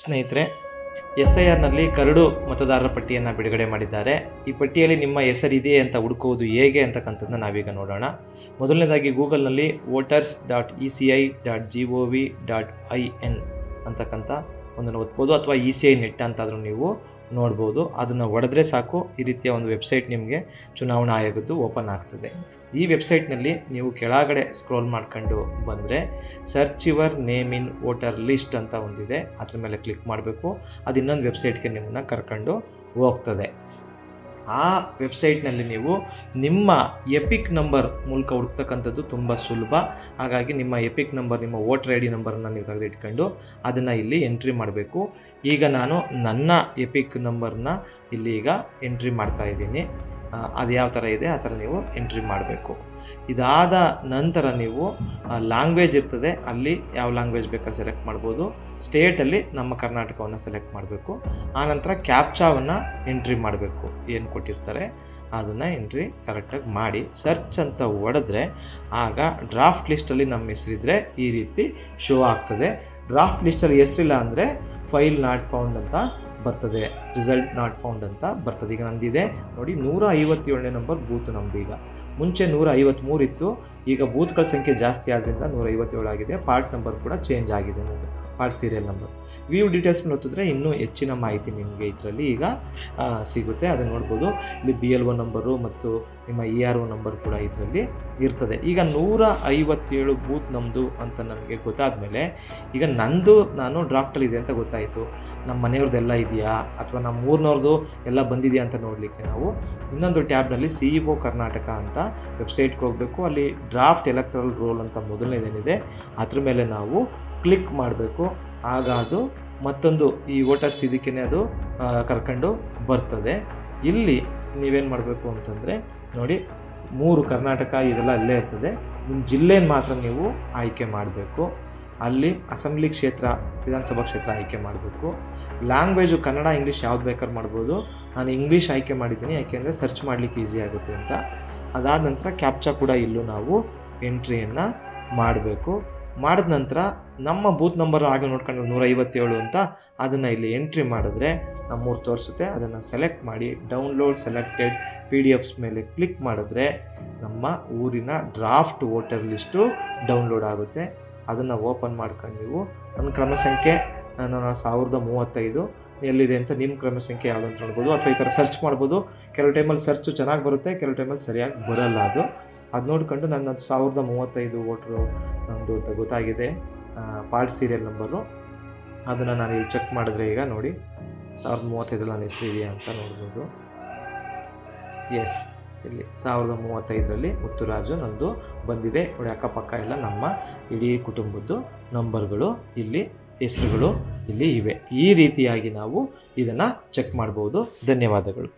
ಸ್ನೇಹಿತರೆ, SIRನಲ್ಲಿ ಕರಡು ಮತದಾರರ ಪಟ್ಟಿಯನ್ನು ಬಿಡುಗಡೆ ಮಾಡಿದ್ದಾರೆ. ಈ ಪಟ್ಟಿಯಲ್ಲಿ ನಿಮ್ಮ ಹೆಸರಿದೆಯೇ ಅಂತ ಹುಡುಕುವುದು ಹೇಗೆ ಅಂತಕ್ಕಂಥದ್ದನ್ನ ನಾವೀಗ ನೋಡೋಣ. ಮೊದಲನೇದಾಗಿ ಗೂಗಲ್ನಲ್ಲಿ voters.eci.gov.in ಅಂತಕ್ಕಂಥ ಒಂದನ್ನು ಒತ್ಬೋದು, ಅಥವಾ ECI ನೆಟ್ ಅಂತಾದರೂ ನೀವು ನೋಡ್ಬೋದು. ಅದನ್ನು ಹೊಡೆದ್ರೆ ಸಾಕು, ಈ ರೀತಿಯ ಒಂದು ವೆಬ್ಸೈಟ್ ನಿಮಗೆ ಚುನಾವಣಾ ಆಯೋಗದ್ದು ಓಪನ್ ಆಗ್ತದೆ. ಈ ವೆಬ್ಸೈಟ್ನಲ್ಲಿ ನೀವು ಕೆಳಗಡೆ ಸ್ಕ್ರೋಲ್ ಮಾಡ್ಕೊಂಡು ಬಂದರೆ search your name in voter list ಅಂತ ಒಂದಿದೆ, ಅದ್ರ ಮೇಲೆ ಕ್ಲಿಕ್ ಮಾಡಬೇಕು. ಅದು ಇನ್ನೊಂದು ವೆಬ್ಸೈಟ್ಗೆ ನಿಮ್ಮನ್ನು ಕರ್ಕೊಂಡು ಹೋಗ್ತದೆ. ಆ ವೆಬ್ಸೈಟ್ನಲ್ಲಿ ನೀವು ನಿಮ್ಮ ಎಪಿಕ್ ನಂಬರ್ ಮೂಲಕ ಹುಡುಕ್ತಕ್ಕಂಥದ್ದು ತುಂಬ ಸುಲಭ. ಹಾಗಾಗಿ ನಿಮ್ಮ ಎಪಿಕ್ ನಂಬರ್, ನಿಮ್ಮ ವೋಟರ್ ID ನಂಬರನ್ನು ನೀವು ತೆಗೆದಿಟ್ಕೊಂಡು ಅದನ್ನು ಇಲ್ಲಿ ಎಂಟ್ರಿ ಮಾಡಬೇಕು. ಈಗ ನಾನು ನನ್ನ ಎಪಿಕ್ ನಂಬರ್ನ ಇಲ್ಲಿ ಈಗ ಎಂಟ್ರಿ ಮಾಡ್ತಾ ಇದ್ದೀನಿ. ಅದು ಯಾವ ಥರ ಇದೆ ಆ ಥರ ನೀವು ಎಂಟ್ರಿ ಮಾಡಬೇಕು. ಇದಾದ ನಂತರ ನೀವು ಲ್ಯಾಂಗ್ವೇಜ್ ಇರ್ತದೆ, ಅಲ್ಲಿ ಯಾವ ಲ್ಯಾಂಗ್ವೇಜ್ ಬೇಕಾದ್ರೆ ಸೆಲೆಕ್ಟ್ ಮಾಡ್ಬೋದು. ಸ್ಟೇಟಲ್ಲಿ ನಮ್ಮ ಕರ್ನಾಟಕವನ್ನು ಸೆಲೆಕ್ಟ್ ಮಾಡಬೇಕು. ಆನಂತರ ಕ್ಯಾಪ್ಚಾವನ್ನು ಎಂಟ್ರಿ ಮಾಡಬೇಕು, ಏನು ಕೊಟ್ಟಿರ್ತಾರೆ ಅದನ್ನು ಎಂಟ್ರಿ ಕರೆಕ್ಟಾಗಿ ಮಾಡಿ ಸರ್ಚ್ ಅಂತ ಹೊಡೆದ್ರೆ ಆಗ ಡ್ರಾಫ್ಟ್ ಲಿಸ್ಟಲ್ಲಿ ನಮ್ಮ ಹೆಸರಿದ್ರೆ ಈ ರೀತಿ ಶೋ ಆಗ್ತದೆ. ಡ್ರಾಫ್ಟ್ ಲಿಸ್ಟಲ್ಲಿ ಹೆಸರಿಲ್ಲ ಅಂದರೆ ಫೈಲ್ ನಾಟ್ ಫೌಂಡ್ ಅಂತ ಬರ್ತದೆ, ರಿಸಲ್ಟ್ ನಾಟ್ ಫೌಂಡ್ ಅಂತ ಬರ್ತದೆ. ಈಗ ನಂದಿದೆ ನೋಡಿ, 157ನೇ ನಂಬರ್ ಬೂತ್ ನಮ್ಮದು. ಈಗ ಮುಂಚೆ 153 ಇತ್ತು, ಈಗ ಬೂತ್ಗಳ ಸಂಖ್ಯೆ ಜಾಸ್ತಿ ಆದ್ದರಿಂದ 157 ಆಗಿದೆ. ಪಾರ್ಟ್ ನಂಬರ್ ಕೂಡ ಚೇಂಜ್ ಆಗಿದೆ, ನಮ್ಮದು part serial number. View details ಒತ್ತಿದ್ರೆ ಇನ್ನೂ ಹೆಚ್ಚಿನ ಮಾಹಿತಿ ನಿಮಗೆ ಇದರಲ್ಲಿ ಈಗ ಸಿಗುತ್ತೆ, ಅದನ್ನು ನೋಡ್ಬೋದು. ಇಲ್ಲಿ BLO ನಂಬರು ಮತ್ತು ನಿಮ್ಮ ERO ನಂಬರ್ ಕೂಡ ಇದರಲ್ಲಿ ಇರ್ತದೆ. ಈಗ 157 ಬೂತ್ ನಮ್ಮದು ಅಂತ ನಮಗೆ ಗೊತ್ತಾದ ಮೇಲೆ ಈಗ ನಾನು ಡ್ರಾಫ್ಟಲ್ಲಿದೆ ಅಂತ ಗೊತ್ತಾಯಿತು. ನಮ್ಮ ಮನೆಯವ್ರದ್ದೆಲ್ಲ ಇದೆಯಾ ಅಥವಾ ನಮ್ಮ ಊರಿನವ್ರದ್ದು ಎಲ್ಲ ಬಂದಿದೆಯಾ ಅಂತ ನೋಡಲಿಕ್ಕೆ ನಾವು ಇನ್ನೊಂದು ಟ್ಯಾಬ್ನಲ್ಲಿ CEO ಕರ್ನಾಟಕ ಅಂತ ವೆಬ್ಸೈಟ್ಗೆ ಹೋಗಬೇಕು. ಅಲ್ಲಿ ಡ್ರಾಫ್ಟ್ ಎಲೆಕ್ಟ್ರಲ್ ರೋಲ್ ಅಂತ ಮೊದಲನೇದೇನಿದೆ ಅದ್ರ ಮೇಲೆ ನಾವು ಕ್ಲಿಕ್ ಮಾಡಬೇಕು. ಆಗ ಅದು ಮತ್ತೊಂದು ಈ ವೋಟರ್ಸ್ ಇದಕ್ಕೇ ಅದು ಕರ್ಕೊಂಡು ಬರ್ತದೆ. ಇಲ್ಲಿ ನೀವೇನು ಮಾಡಬೇಕು ಅಂತಂದರೆ ನೋಡಿ, 3 ಕರ್ನಾಟಕ ಇದೆಲ್ಲ ಅಲ್ಲೇ ಇರ್ತದೆ. ನಿಮ್ಮ ಜಿಲ್ಲೆನ ಮಾತ್ರ ನೀವು ಆಯ್ಕೆ ಮಾಡಬೇಕು. ಅಲ್ಲಿ ಅಸೆಂಬ್ಲಿ ಕ್ಷೇತ್ರ, ವಿಧಾನಸಭಾ ಕ್ಷೇತ್ರ ಆಯ್ಕೆ ಮಾಡಬೇಕು. ಲ್ಯಾಂಗ್ವೇಜು ಕನ್ನಡ, ಇಂಗ್ಲೀಷ್ ಯಾವ್ದು ಬೇಕಾದ್ರೂ ಮಾಡ್ಬೋದು. ನಾನು ಇಂಗ್ಲೀಷ್ ಆಯ್ಕೆ ಮಾಡಿದ್ದೀನಿ, ಯಾಕೆಂದರೆ ಸರ್ಚ್ ಮಾಡಲಿಕ್ಕೆ ಈಸಿ ಆಗುತ್ತೆ ಅಂತ. ಅದಾದ ನಂತರ ಕ್ಯಾಪ್ಚಾ ಕೂಡ ಇಲ್ಲೂ ನಾವು ಎಂಟ್ರಿಯನ್ನು ಮಾಡಬೇಕು. ಮಾಡಿದ ನಂತರ ನಮ್ಮ ಬೂತ್ ನಂಬರು ಆಗಲೇ ನೋಡ್ಕೊಂಡು 157 ಅಂತ ಅದನ್ನು ಇಲ್ಲಿ ಎಂಟ್ರಿ ಮಾಡಿದ್ರೆ ನಮ್ಮೂರು ತೋರಿಸುತ್ತೆ. ಅದನ್ನು ಸೆಲೆಕ್ಟ್ ಮಾಡಿ ಡೌನ್ಲೋಡ್ ಸೆಲೆಕ್ಟೆಡ್ PDFs ಮೇಲೆ ಕ್ಲಿಕ್ ಮಾಡಿದ್ರೆ ನಮ್ಮ ಊರಿನ ಡ್ರಾಫ್ಟ್ ವೋಟರ್ ಲಿಸ್ಟು ಡೌನ್ಲೋಡ್ ಆಗುತ್ತೆ. ಅದನ್ನು ಓಪನ್ ಮಾಡ್ಕೊಂಡು ನೀವು ನನ್ನ ಕ್ರಮ ಸಂಖ್ಯೆ 1035 ಎಲ್ಲಿದೆ ಅಂತ ನಿಮ್ಮ ಕ್ರಮ ಸಂಖ್ಯೆ ಯಾವುದಂತ ನೋಡ್ಬೋದು, ಅಥವಾ ಈ ಥರ ಸರ್ಚ್ ಮಾಡ್ಬೋದು. ಕೆಲವು ಟೈಮಲ್ಲಿ ಸರ್ಚು ಚೆನ್ನಾಗಿ ಬರುತ್ತೆ, ಕೆಲವು ಟೈಮಲ್ಲಿ ಸರಿಯಾಗಿ ಬರೋಲ್ಲ. ಅದು ನೋಡ್ಕೊಂಡು ನನ್ನ 1035 ವೋಟ್ರು ನಮ್ಮದು ಅಂತ ಗೊತ್ತಾಗಿದೆ, ಪಾರ್ಟ್ ಸೀರಿಯಲ್ ನಂಬರು. ಅದನ್ನು ನಾನು ಇಲ್ಲಿ ಚೆಕ್ ಮಾಡಿದ್ರೆ ಈಗ ನೋಡಿ 1035 ನನ್ನ ಹೆಸರು ಇದೆಯಾ ಅಂತ ನೋಡ್ಬೋದು. ಎಸ್, ಇಲ್ಲಿ 1035ರಲ್ಲಿ ಮುತ್ತುರಾಜು ನಂದು ಬಂದಿದೆ ನೋಡಿ. ಅಕ್ಕಪಕ್ಕ ಎಲ್ಲ ನಮ್ಮ ಇಡೀ ಕುಟುಂಬದ್ದು ನಂಬರ್ಗಳು ಇಲ್ಲಿ, ಹೆಸರುಗಳು ಇಲ್ಲಿ ಇವೆ. ಈ ರೀತಿಯಾಗಿ ನಾವು ಇದನ್ನು ಚೆಕ್ ಮಾಡ್ಬೋದು. ಧನ್ಯವಾದಗಳು.